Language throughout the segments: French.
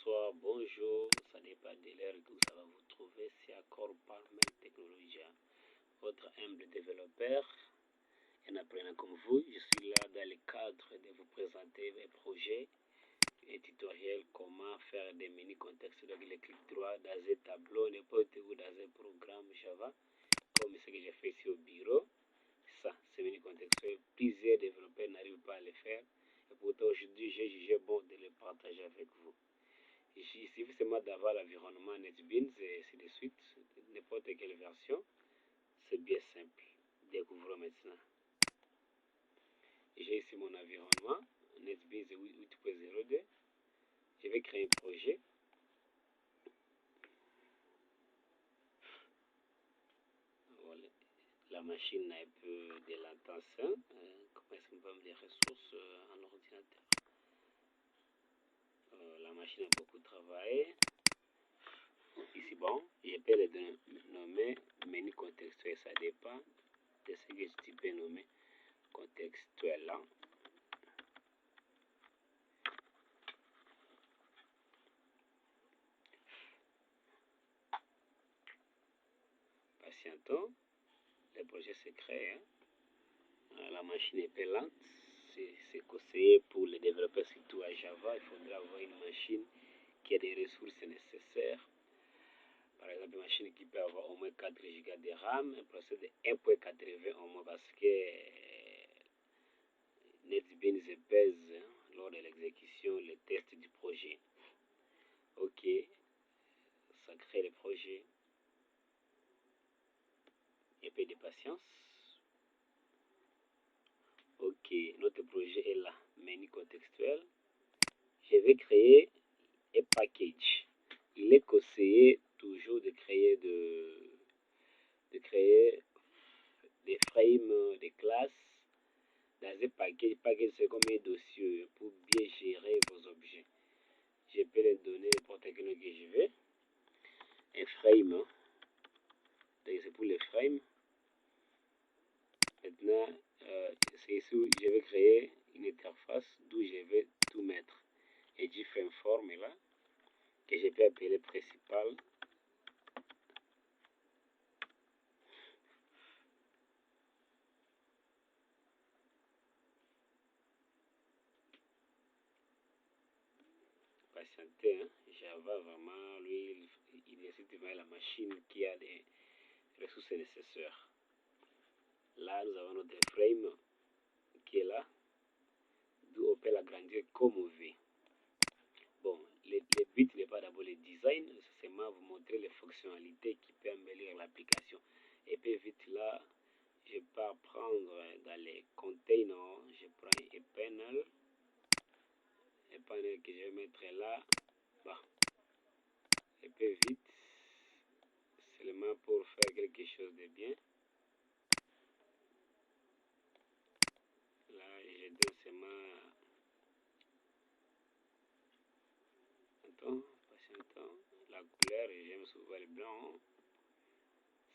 bonsoir, bonjour, ça dépend de l'heure où ça va vous trouver. C'est encore Parmel Technologie, votre humble développeur. Un apprenant comme vous, je suis là dans le cadre de vous présenter mes projets et tutoriels comment faire des mini-contextes avec le clic droit dans un tableau, n'importe où dans un programme Java, comme ce que j'ai fait ici au bureau. Ça, c'est mini-contextuel. Plusieurs développeurs n'arrivent pas à le faire. Et pourtant, aujourd'hui, j'ai jugé bon de le partager avec vous. Ici, il suffit seulement d'avoir l'environnement NetBeans et c'est de suite, n'importe quelle version. C'est bien simple. Découvrons maintenant. J'ai ici mon environnement, NetBeans 8.02. Je vais créer un projet. Voilà. La machine a un peu de latence. Comment est-ce qu'on va me les ressources en ordinateur? La machine a beaucoup travaillé. Ici, bon, je peux le nommer menu contextuel. Ça dépend de ce que tu peux nommer contextuel. Patientons, le projet se crée. La machine est peu lente. C'est conseillé pour les développeurs, surtout à Java. Il faudra avoir une machine qui a des ressources nécessaires. Par exemple, une machine qui peut avoir au moins 4 Go de RAM, un processeur de 1.80 au moins parce que NetBeans pèse lors de l'exécution le test du projet. Ok, ça crée le projet. Un peu de patience. Ok, notre projet est là. Menu contextuel. Je vais créer un package. Il est conseillé toujours de créer des frames, des classes dans un package. Package, c'est comme un dossier pour bien gérer vos objets. Je peux les donner n'importe quel nom que je veux. Un frame, c'est pour les frames. Maintenant, c'est ici où je vais créer une interface d'où je vais tout mettre. Et du frame form là, que je peux appeler principal. Patienter, hein. Java vraiment, lui, il nécessite la machine qui a des ressources nécessaires. Là, nous avons notre frame qui est là, d'où on peut l'agrandir comme on veut. Bon, le but n'est pas d'abord le design, c'est seulement vous montrer les fonctionnalités qui peuvent améliorer l'application. Et puis vite là, je peux prendre dans les containers, je prends un panel que je vais mettre là. Bah, et puis vite, seulement pour faire quelque chose de bien. Là, je donne seulement. Attends, patientons. La couleur, j'aime souvent le blanc.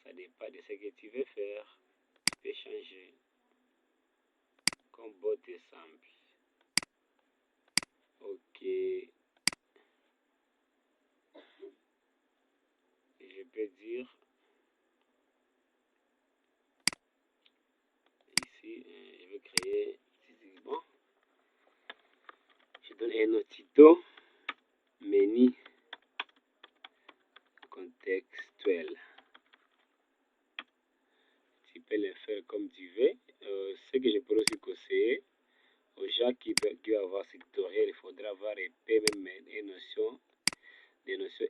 Ça dépend de ce que tu veux faire. Tu peux changer. Comme beauté simple. Ok. Je peux dire ici, je vais créer. Bon. Je donne un autre titre. Menu contextuel. Tu peux le faire comme tu veux. Ce que je pourrais aussi conseiller aux gens qui veulent avoir ce tutoriel, il faudra avoir même des notions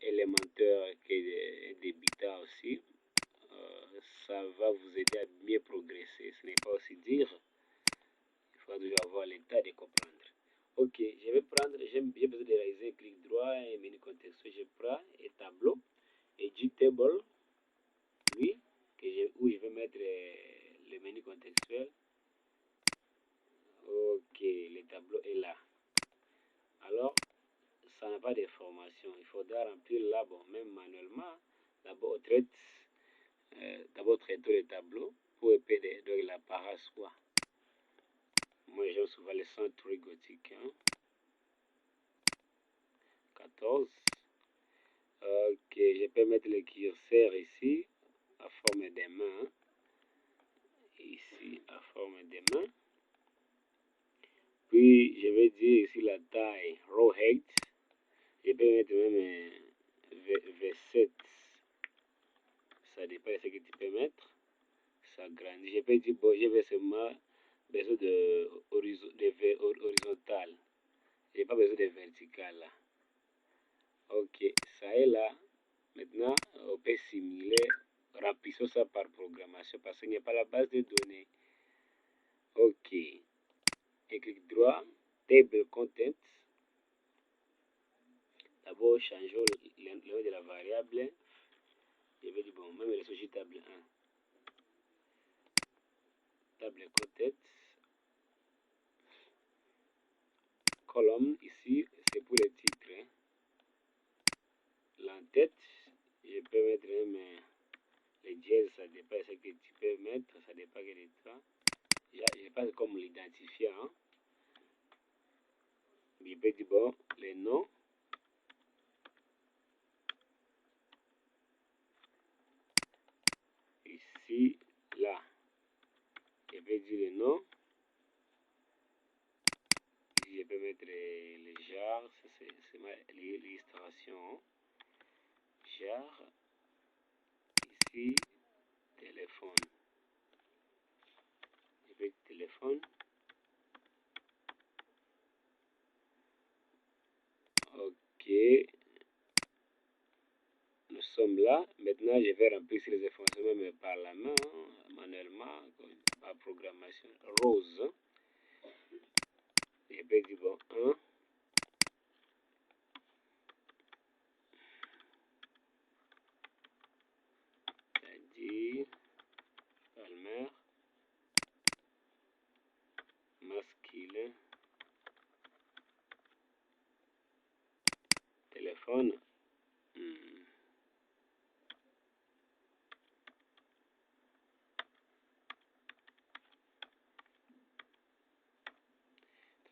élémentaires et des bêta aussi. Ça va vous aider à mieux progresser. Ce n'est pas aussi dire. Il faut toujours avoir l'état de comprendre. Ok, je vais prendre, j'ai besoin de réaliser clic droit et menu contextuel. Je prends un tableau et du table, lui, où je vais mettre le menu contextuel. Ok, le tableau est là. Alors, ça n'a pas d'information. Il faudra remplir là, bon, même manuellement. D'abord, traiter le tableau pour épais de la parasse, quoi. Moi, j'aime souvent le centre gothique. Hein. 14. Ok, je peux mettre le curseur ici, à forme de main. Ici, à forme de main. Puis, je vais dire ici la taille, row height. Je peux mettre même V7. Ça dépend de ce que tu peux mettre. Ça grandit. Je peux dire, bon, je vais seulement besoin de horizontal. Je n'ai pas besoin de vertical là. Ok, ça est là. Maintenant, on peut simuler. Remplissons ça par programmation parce qu'il n'y a pas la base de données. Ok. Et clic droit, table content. D'abord, changeons le nom de la variable. Je vais dire, bon, même le sujet table 1. Table content. Colonne, ici, c'est pour le titre. Hein. L'entête, je peux mettre même les dièses, ça dépend de ce que tu peux mettre, ça dépend de toi. Je pense comme l'identifiant. Hein. Je peux dire, bon, les noms. Ici, là. Je peux dire les noms. Ici, je peux mettre les genres, c'est ma l'illustration. Genre, ici, téléphone. Je peux dire téléphone. Ok. Nous sommes là. Maintenant, je vais remplir les informations même par la main, manuellement, par programmation. Rose. Je peux dire bon, 1. C'est-à-dire, Palmer, masculin, téléphone.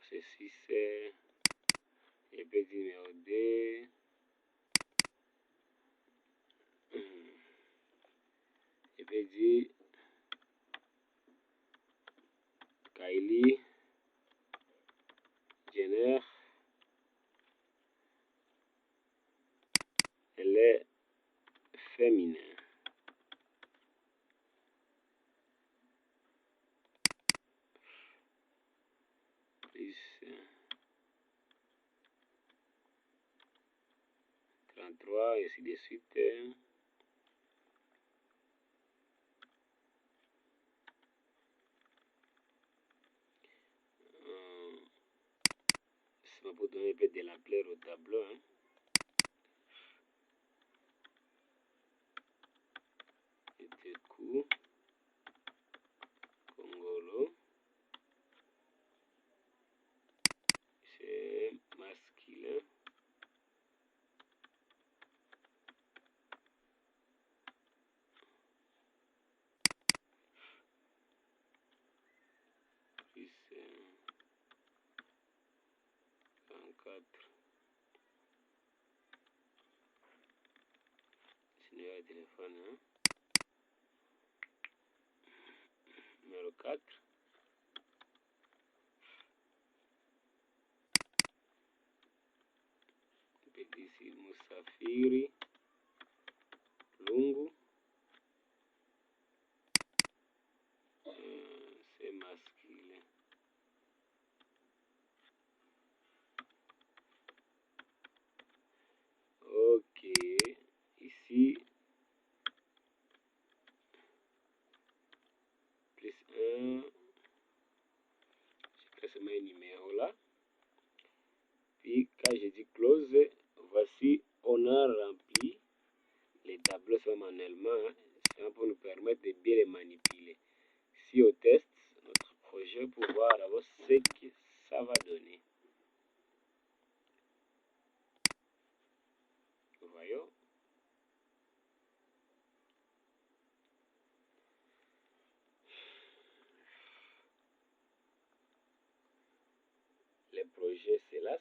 Ceci, c'est. Je peux dire numéro 2. Je peux dire Kylie Jenner. Elle est féminin. Plus 33, et ainsi de suite. Ça pour donner un peu de l'ampleur au tableau. Hein. C'était court. Congolo. C'est masculin. Plus 34. C'est le téléphone. Hein. Numéro 4. Petit Musafiri. Lungu. C'est masculin. Ok. Ici, plus 1. Je presse un numéro là. Puis, quand je dis close, voici, on a rempli les tableaux manuellement. Hein. C'est pour nous permettre de bien les manipuler. Si on teste notre projet pour voir d'abord ce que ça va donner. Voyons. Le projet s'élance.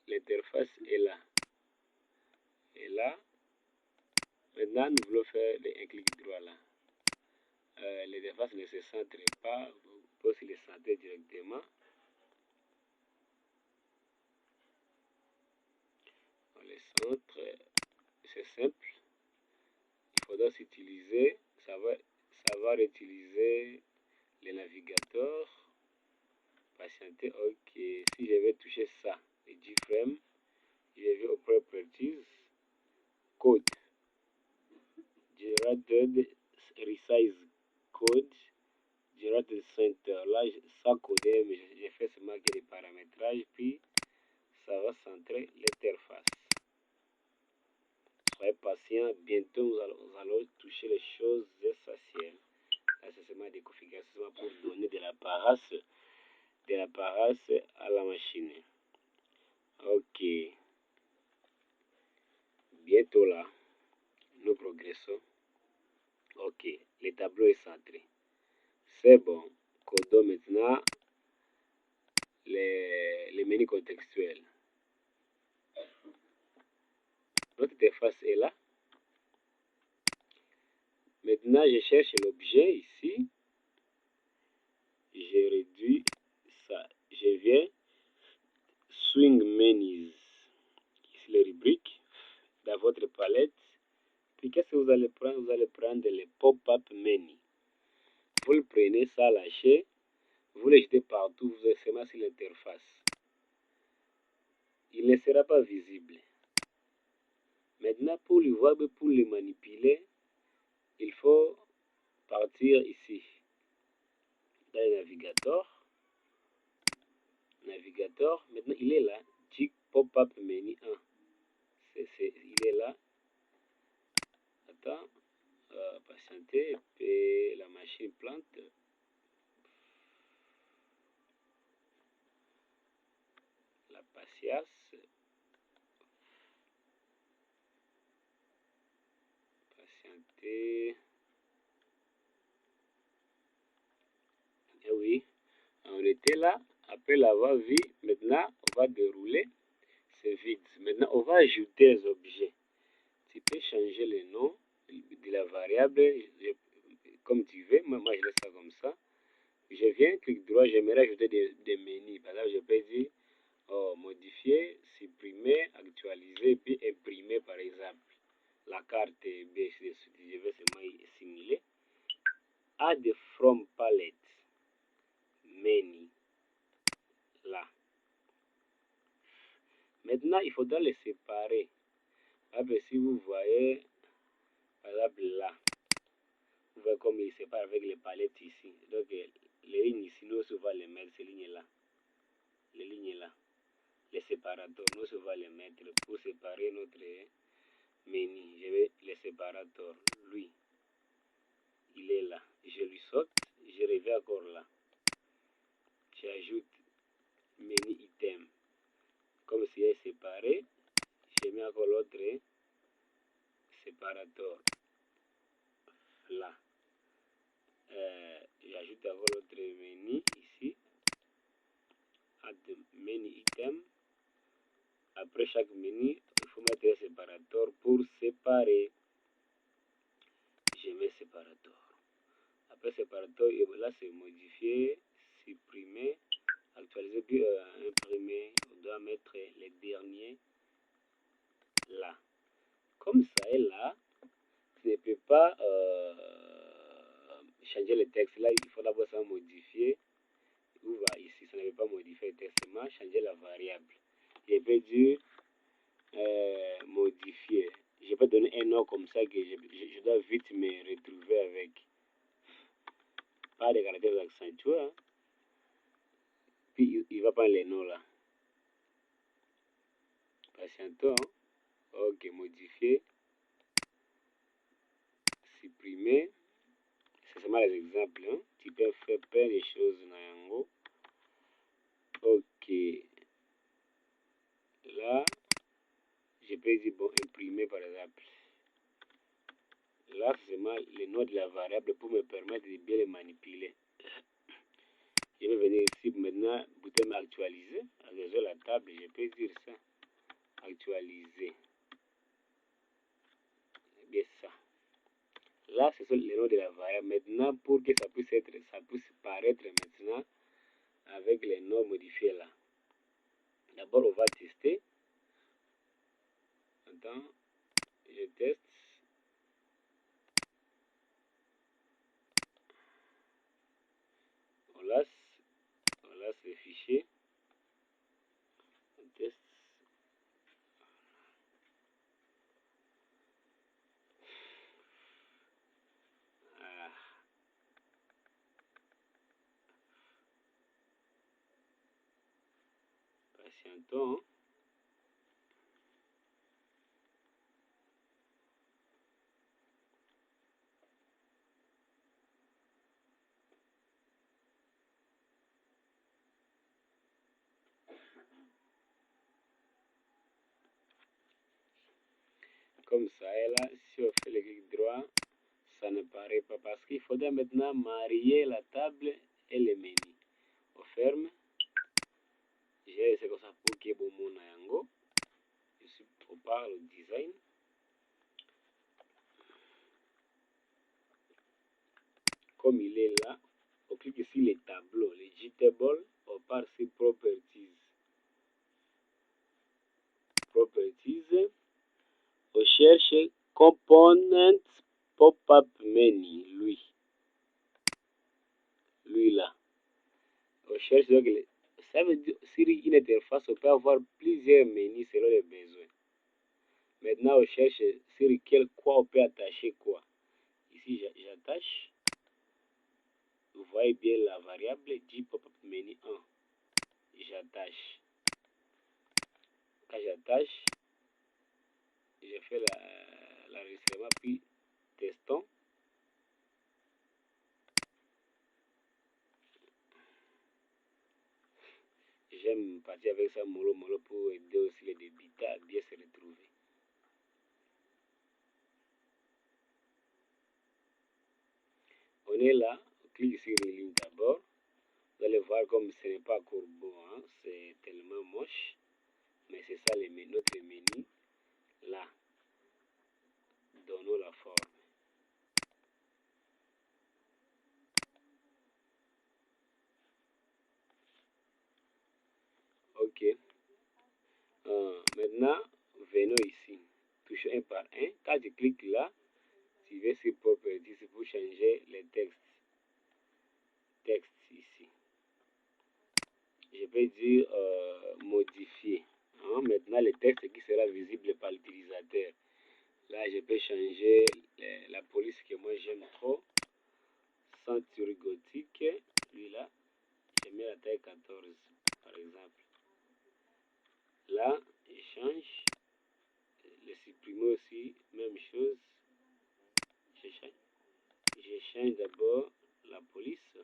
l'interface est là. Et là, maintenant nous voulons faire un clic droit là. L'interface ne se centre pas, vous pouvez aussi le centrer directement. On le centre, c'est simple. Il faudra s'utiliser, savoir utiliser le navigateur. Patienter, ok. Si je vais toucher ça, le G-frame, je vais au Properties, Code, Generated Resize Code, Generated Center. Là, sans coder, mais j'ai fait seulement que des paramétrages, puis ça va centrer l'interface. Soyez patient, bientôt nous allons toucher les choses essentielles. Là, c'est seulement des configurations pour donner de l'apparence à la machine. Ok. Bientôt là, nous progressons. Ok, le tableau est centré. C'est bon. Codons maintenant les menus contextuels. Notre interface est là. Maintenant, je cherche l'objet ici. Je réduis ça. Je viens Swing Menus. Ici les rubriques dans votre palette. Puis qu'est-ce que vous allez prendre? Vous allez prendre les pop-up menu. Vous le prenez, ça lâchez. Vous le jetez partout. Vous allez seulement sur l'interface. Il ne sera pas visible. Maintenant, pour le voir, pour le manipuler, il faut partir ici, dans le navigateur. Maintenant, il est là, Jig Pop-up Menu 1. Il est là. Attends, patienter, et la machine plante. La patience. Patienter. Et oui, on était là. Après l'avoir vu, maintenant, on va dérouler. C'est vide. Maintenant, on va ajouter des objets. Tu peux changer le nom de la variable comme tu veux. Moi, je laisse ça comme ça. Je viens, clic droit, j'aimerais ajouter des menus. Par exemple, je peux dire modifier, supprimer, actualiser, puis imprimer, par exemple. La carte B, je vais seulement simuler. Add from palette. Menu. Là. Maintenant, il faudra les séparer. Après, si vous voyez, par exemple, là, vous voyez comme il sépare avec les palettes ici. Donc, les lignes ici, nous, on va les mettre, ces lignes-là. Les lignes-là. Les séparateurs, nous, on va les mettre pour séparer notre menu. Je vais les séparateurs. Lui, il est là. Je lui saute, je reviens encore là. J'ajoute menu item. Comme si est séparé, je mets encore l'autre séparateur. Là. J'ajoute encore l'autre menu ici. Add menu item. Après chaque menu, il faut mettre un séparateur pour séparer. Je mets séparateur. Après séparateur, là c'est modifier, supprimer, actualiser, puis imprimer. On doit mettre les derniers là. Comme ça est là, tu ne peux pas changer le texte. Là, il faut d'abord ça modifier. Où va ici, ça ne veut pas modifier le texte, seulement changer la variable. Je peux dire modifier. Je peux donner un nom comme ça que je dois vite me retrouver avec. Pas de caractères accentués. Hein. Puis il va prendre les noms là. Patientons. Hein. Ok, modifier. Supprimer. C'est seulement les exemples. Hein. Tu peux faire plein de choses. Nayango. Ok. Là, je peux dire bon, imprimer par exemple. Là, c'est seulement le nom de la variable pour me permettre de bien les manipuler. Je vais venir ici maintenant, bouton actualiser. Actualiser la table, je peux dire ça. Actualiser. Bien ça. Là, ce sont les noms de la variable. Maintenant, pour que ça puisse paraître maintenant avec les noms modifiés là. D'abord, on va tester. Attends, je teste. On laisse le fichier. On teste. Ah. Patientons. Comme ça, et là, si on fait le clic droit, ça ne paraît pas parce qu'il faudrait maintenant marier la table et le menu. On ferme. J'ai laissé comme ça pour qu'il y ait bon mon yango. Je suis pour parler au design. Comme il est là, on clique ici les tableaux, les editable, on part sur properties. Properties, on cherche component pop-up menu, lui là. On cherche donc ça veut dire sur une interface, on peut avoir plusieurs menus selon les besoins. Maintenant, on cherche sur quoi on peut attacher quoi. Ici, j'attache. Vous voyez bien la variable dit pop-up menu 1. J'attache. Quand j'attache, je fais l'enregistrement, puis testons. J'aime partir avec ça mollo pour aider aussi les débitants à bien se retrouver. On est là, on clique sur les lignes d'abord. Vous allez voir comme ce n'est pas encore beau, hein? C'est tellement moche. Mais c'est ça notre menu. Là, donnons la forme. Ok. Maintenant, venons ici. Touchez un par un. Quand je clique là, tu vas sur Properties pour changer les textes. Texte ici. Je vais dire modifier. Hein? Maintenant, le texte qui sera visible par l'utilisateur. Là, je peux changer la police que moi j'aime trop. Ceinture gothique. Lui là, je mets la taille 14 par exemple. Là, je change. Le supprimer aussi, même chose. Je change d'abord la police.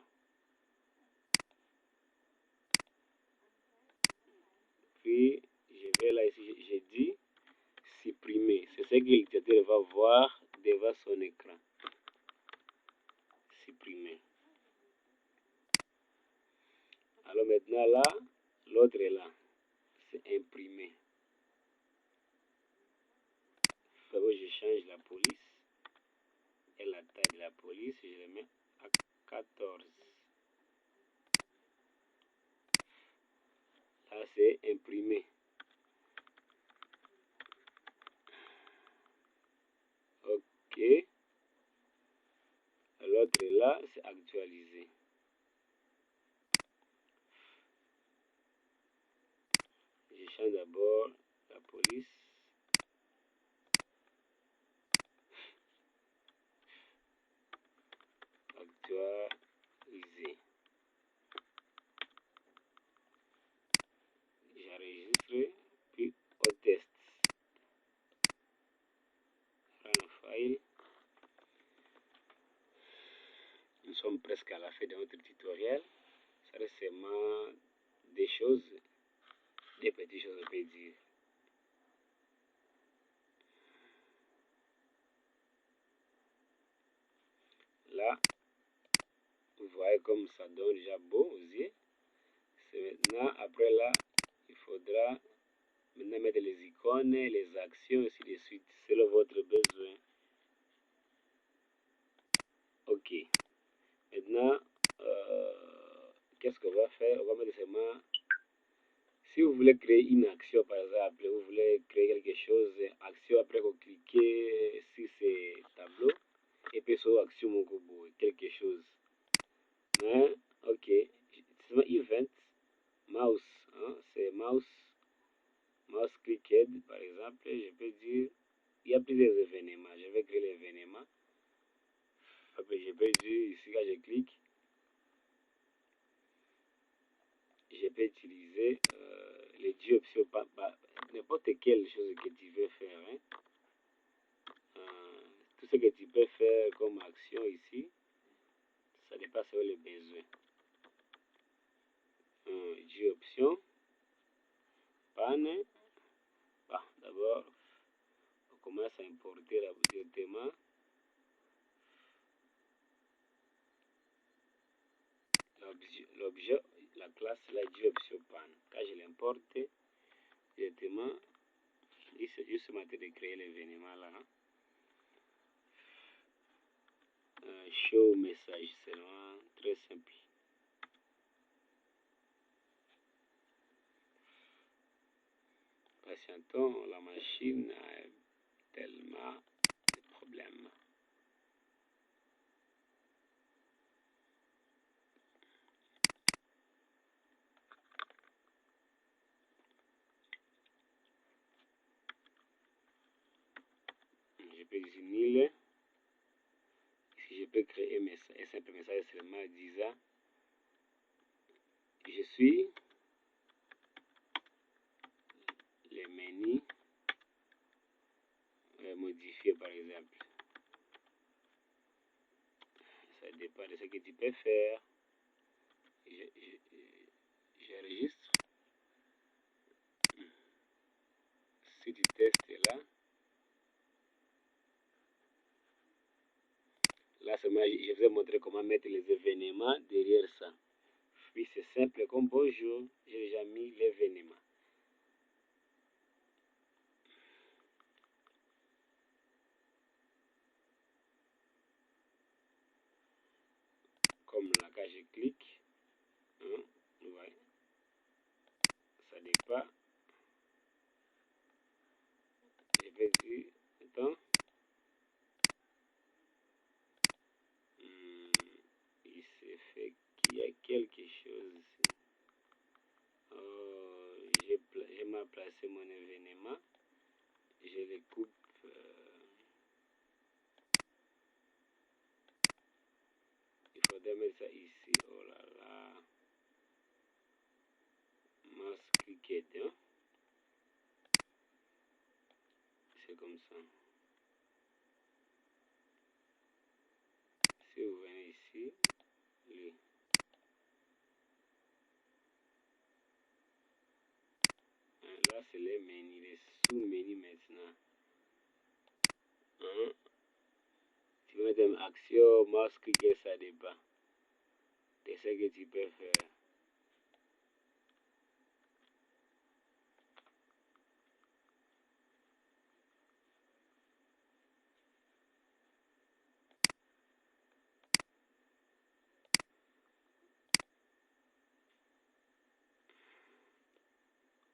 Puis, je vais là ici, j'ai dit supprimer. C'est ce que l'utilisateur va voir devant son écran. Supprimer. Alors maintenant là, l'autre est là. C'est imprimer. Je change la police et la taille de la police, je le mets à 14. Là, c'est imprimer. Ok. L'autre est là, c'est actualiser. Je change d'abord la police. Actualiser. J'enregistre, puis on teste. Run file. Nous sommes presque à la fin de notre tutoriel. Ça reste seulement des choses, des petites choses, on peut dire. Là, vous voyez comme ça donne déjà beau aux yeux. C'est maintenant, après là, faudra maintenant mettre les icônes, les actions, ainsi de suite, selon votre besoin. Ok. Maintenant, qu'est-ce qu'on va faire? On va mettre seulement, si vous voulez créer une action, par exemple, vous voulez créer quelque chose, action, après vous cliquez sur ces tableaux, et puis sur action, quelque chose. Mais, ok, c'est event, mouse, hein, c'est mouse clicked, par exemple, je peux dire, il y a plusieurs événements, je vais créer l'événement, après je peux dire, ici, quand je clique, je peux utiliser les 10 options, n'importe quelle chose que tu veux faire. Hein. Tout ce que tu peux faire comme action ici, ça dépasse les besoins. 10 options, panne. Bah, d'abord, on commence à importer directement l'objet, la classe, la 10 options panne. Quand je l'importe directement, juste maintenant de créer l'événement là. Hein. Show message, c'est vraiment très simple. Patientons, la machine a tellement de problèmes. Je peux unir, si je peux créer un simple message seulement disant je suis les menus modifiés par exemple. Ça dépend de ce que tu peux faire. J'enregistre. Si tu testes là, seulement je vais montrer comment mettre les événements derrière ça. Puis c'est simple comme bonjour, j'ai déjà mis l'événement. Comme là, quand je clique, hein, ouais, ça dépend. Je vais dire, attends, il s'est fait qu'il y a quelque chose ici. J'ai mal placé mon événement. Je le coupe. Il faudrait mettre ça ici. Oh là là. Mouse cliquet. Hein? C'est comme ça. Si vous venez ici, lui. Là, c'est les menus, les sous-menus maintenant. Hein? Tu peux mettre une action, mouse cliquer, ça dépend de ce que tu peux faire.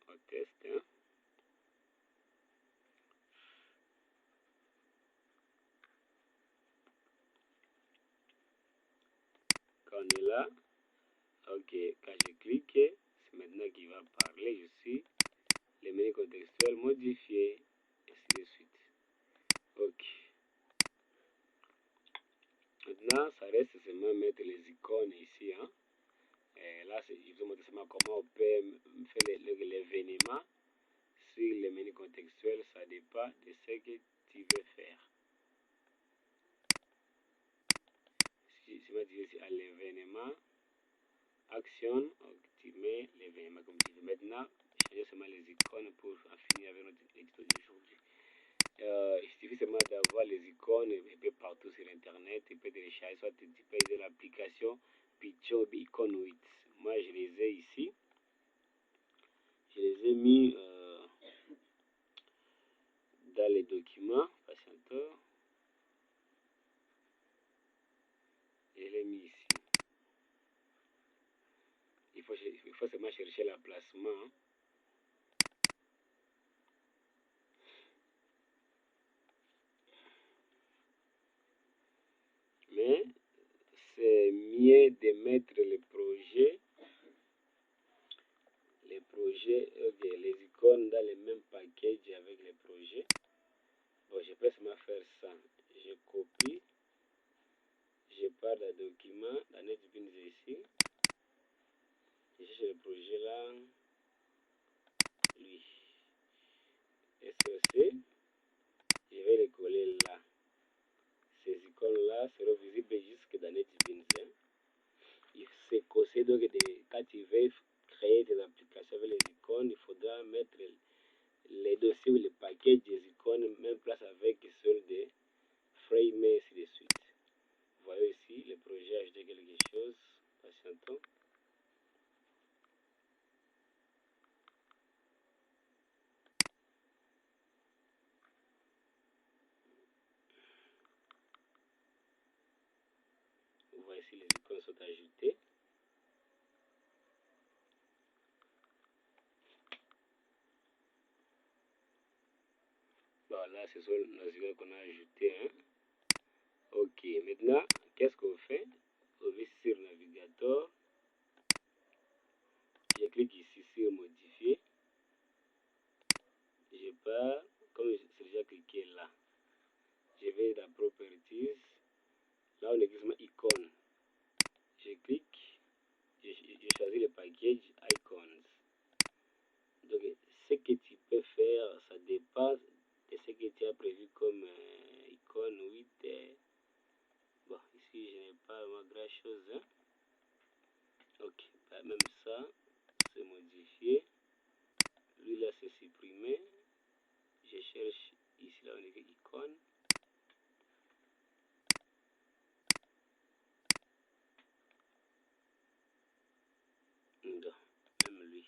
On teste. Hein? Quand on est là, ok, quand je clique, c'est maintenant qu'il va parler. Je suis les menus contextuels modifiés, ainsi de suite. Ok. Maintenant, ça reste seulement mettre les icônes ici. Hein. Et là, je vous montre seulement comment on peut faire l'événement sur les menus contextuels. Ça dépend de ce que tu veux faire. Si tu vas dire ici à l'événement, action, tu mets l'événement comme tu veux. Maintenant, changer seulement les icônes pour en finir avec notre édito d'aujourd'hui. Il suffit seulement d'avoir les icônes un peu partout sur internet. Tu peux télécharger, soit tu peux utiliser l'application Picture Iconoid. Moi, je les ai ici. Je les ai mis dans les documents, patienteur. Je l'ai mis ici. Il faut seulement chercher l'emplacement. Mais c'est mieux de mettre les projets, les icônes dans le même package avec les projets. Bon, je peux seulement faire ça. Je copie, je pars dans le document, dans NetBeans ici. Je cherche le projet là, lui. SOC, je vais les coller là. Ces icônes-là seront visibles jusque dans NetBeans. Hein. C'est causé donc quand tu veux créer des applications avec les icônes, il faudra mettre les dossiers ou les packages des icônes, même place avec ceux de frame et ainsi de suite. Vous voyez ici, le projet a ajouté quelque chose. Patientons. Vous voyez ici, les icônes sont ajoutées. Bon, là, ce sont nos icônes qu'on a ajoutées. Hein. Ok, maintenant, qu'est-ce qu'on fait? On va sur le navigateur. Je clique ici sur modifier. Je pars, comme c'est déjà cliqué là. Je vais dans Properties. Là, on existe icône. Je clique. Je choisis le package Icons. Donc, ce que tu peux faire, ça dépasse de ce que tu as prévu comme icône 8. Bon, ici, je n'ai pas vraiment grand chose. Hein. Ok, bah, même ça, c'est modifié. Lui, là, c'est supprimé. Je cherche ici, là, on est icône. Non, même lui.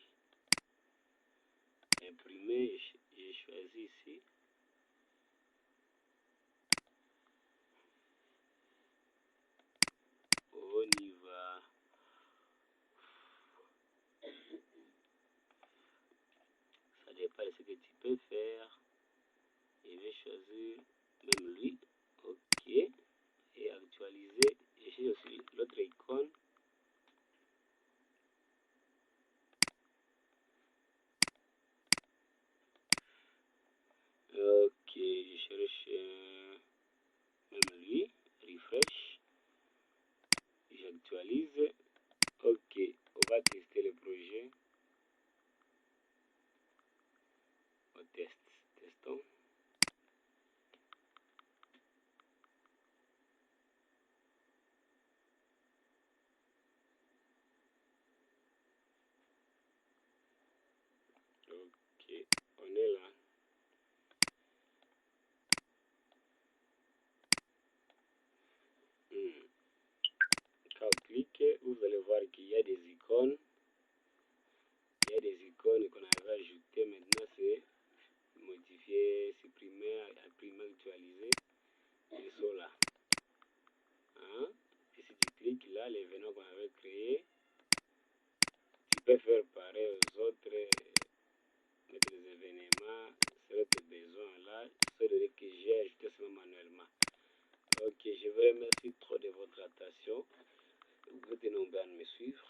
Imprimer, j'ai choisi ici. On y va. Ça dépend de ce que tu peux faire. Je vais choisir même lui. Ok. Et actualiser. Je cherche aussi l'autre icône. Ok, je cherche même lui. Refresh. J'actualise. Ok, on va tester le projet. On teste. Testons. Ok, on est là. Quand on clique, vous allez voir qu'il y a des icônes. Il y a des icônes qu'on avait ajoutées. Maintenant, c'est modifier, supprimer, imprimer, actualiser. Ils sont là. Hein? Et si tu cliques là, l'événement qu'on avait créé, tu peux faire pareil aux autres, mettre les événements selon tes besoins là, ceux que j'ai ajoutés seulement manuellement. Ok, je vous remercie trop de votre attention. Vous êtes nombreux à me suivre.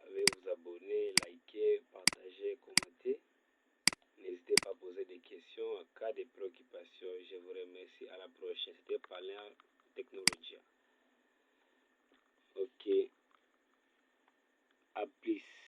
Allez vous abonner, liker, partager.